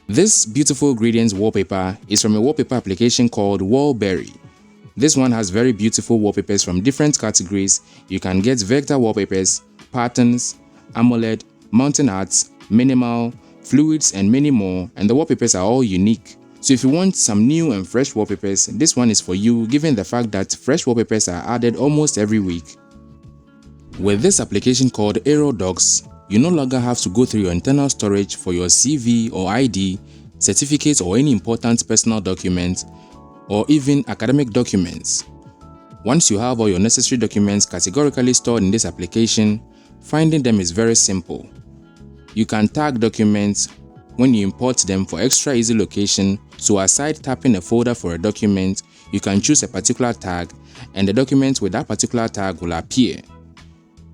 This beautiful gradients wallpaper is from a wallpaper application called Wallpaper. This one has very beautiful wallpapers from different categories. You can get vector wallpapers, patterns, AMOLED, mountain arts, minimal, fluids and many more, and the wallpapers are all unique. So if you want some new and fresh wallpapers, this one is for you given the fact that fresh wallpapers are added almost every week. With this application called AeroDocs, you no longer have to go through your internal storage for your CV or ID, certificates or any important personal documents, or even academic documents. Once you have all your necessary documents categorically stored in this application, finding them is very simple. You can tag documents when you import them for extra easy location, so aside tapping a folder for a document, you can choose a particular tag and the document with that particular tag will appear.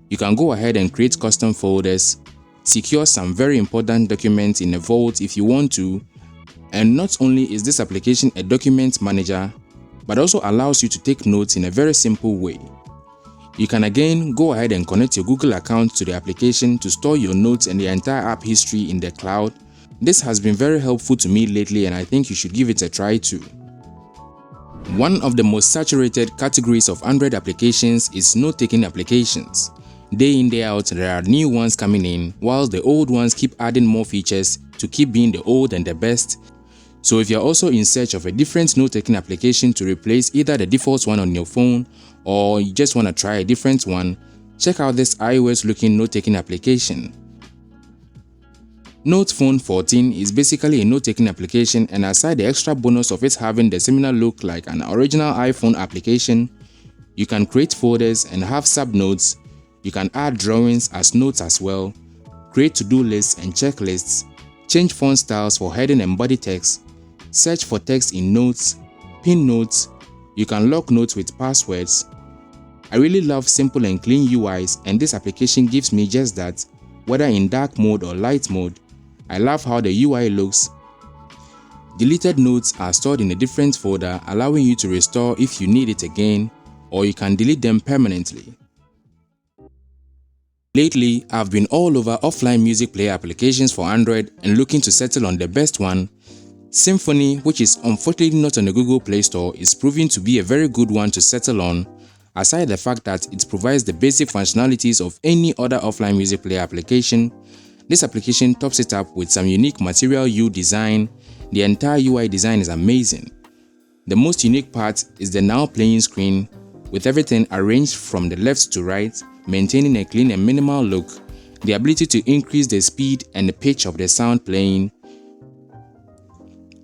You can go ahead and create custom folders, secure some very important documents in a vault if you want to, and not only is this application a document manager, but also allows you to take notes in a very simple way. You can again go ahead and connect your Google account to the application to store your notes and the entire app history in the cloud. This has been very helpful to me lately and I think you should give it a try too. One of the most saturated categories of Android applications is note-taking applications. Day in, day out, there are new ones coming in, whilst the old ones keep adding more features to keep being the old and the best. So if you're also in search of a different note-taking application to replace either the default one on your phone or you just want to try a different one, check out this iOS-looking note-taking application. Note Phone 14 is basically a note-taking application, and aside the extra bonus of it having the similar look like an original iPhone application, you can create folders and have sub-notes. You can add drawings as notes as well, create to-do lists and checklists, change font styles for heading and body text, search for text in notes, pin notes, you can lock notes with passwords. I really love simple and clean UIs, and this application gives me just that, whether in dark mode or light mode. I love how the UI looks. Deleted notes are stored in a different folder, allowing you to restore if you need it again, or you can delete them permanently. Lately, I've been all over offline music player applications for Android and looking to settle on the best one. Symphony, which is unfortunately not on the Google Play Store, is proving to be a very good one to settle on, aside the fact that it provides the basic functionalities of any other offline music player application. This application tops it up with some unique Material U design. The entire UI design is amazing. The most unique part is the now playing screen, with everything arranged from the left to right, maintaining a clean and minimal look, the ability to increase the speed and the pitch of the sound playing.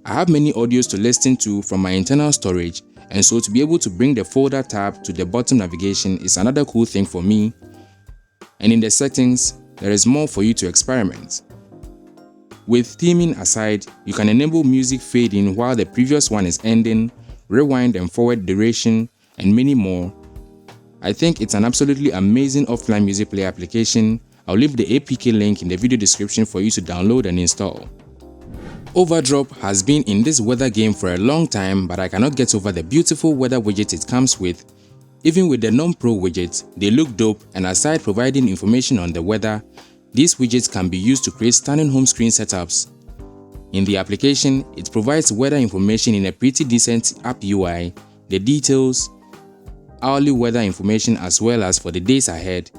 I have many audios to listen to from my internal storage, and so to be able to bring the folder tab to the bottom navigation is another cool thing for me. And in the settings, there is more for you to experiment. With theming aside, you can enable music fading while the previous one is ending, rewind and forward duration, and many more. I think it's an absolutely amazing offline music player application. I'll leave the APK link in the video description for you to download and install. Overdrop has been in this weather game for a long time, but I cannot get over the beautiful weather widget it comes with. Even with the non-pro widgets, they look dope, and aside providing information on the weather, these widgets can be used to create stunning home screen setups. In the application, it provides weather information in a pretty decent app UI, the details, hourly weather information as well as for the days ahead.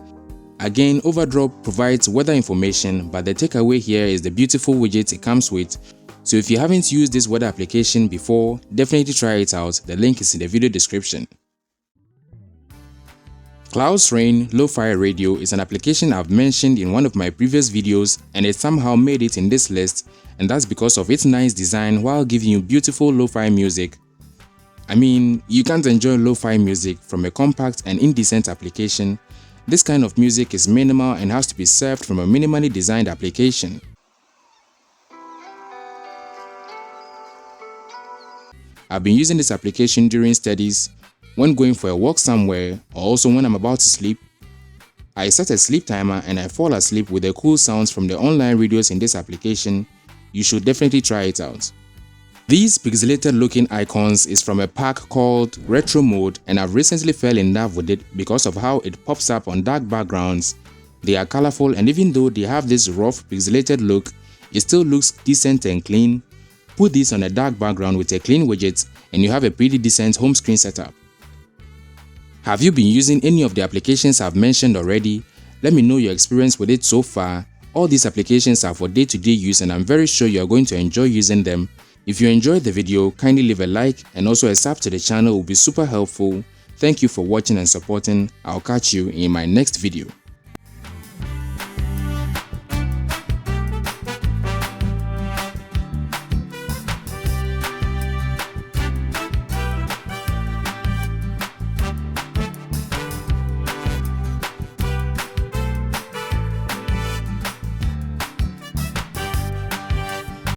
Again, Overdrop provides weather information, but the takeaway here is the beautiful widget it comes with. So if you haven't used this weather application before, definitely try it out. The link is in the video description. Cloud's Rain Lo-Fi Radio is an application I've mentioned in one of my previous videos, and it somehow made it in this list, and that's because of its nice design while giving you beautiful lo-fi music. I mean, you can't enjoy lo-fi music from a compact and indecent application. This kind of music is minimal and has to be served from a minimally designed application. I've been using this application during studies, when going for a walk somewhere, or also when I'm about to sleep. I set a sleep timer and I fall asleep with the cool sounds from the online radios in this application. You should definitely try it out. These pixelated looking icons is from a pack called Retro Mode, and I've recently fell in love with it because of how it pops up on dark backgrounds. They are colorful, and even though they have this rough pixelated look, it still looks decent and clean. Put this on a dark background with a clean widget and you have a pretty decent home screen setup. Have you been using any of the applications I've mentioned already? Let me know your experience with it so far. All these applications are for day-to-day use and I'm very sure you are going to enjoy using them. If you enjoyed the video, kindly leave a like and also a sub to the channel will be super helpful. Thank you for watching and supporting. I'll catch you in my next video.